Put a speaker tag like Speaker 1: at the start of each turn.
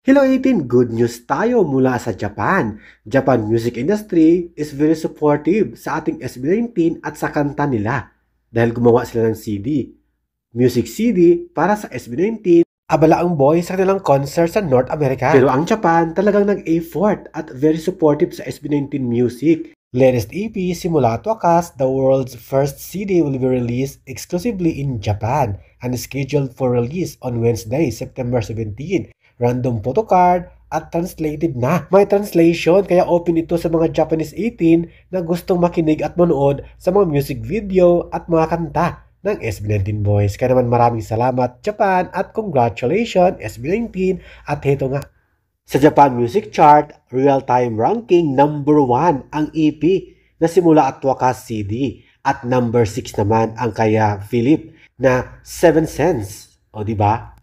Speaker 1: Hello 18, good news tayo mula sa Japan. Japan music industry is very supportive sa ating SB19 at sa kanta nila dahil gumawa sila ng CD. Music CD para sa SB19, abala ang boy sa kanilang concert sa North America. Pero ang Japan talagang nag-effort at very supportive sa SB19 music. Latest EP, Simula at Wakas, the world's first CD will be released exclusively in Japan and is scheduled for release on Wednesday, September 17. Random photocard at translated na. May translation kaya open ito sa mga Japanese 18 na gustong makinig at manood sa mga music video at mga kanta ng SB19 Boys. Kaya naman maraming salamat Japan at congratulations SB19 at heto nga. Sa Japan Music Chart, real-time ranking number 1 ang EP na Simula at Wakas CD at number 6 naman ang kaya Philip na 7 Cents. O diba?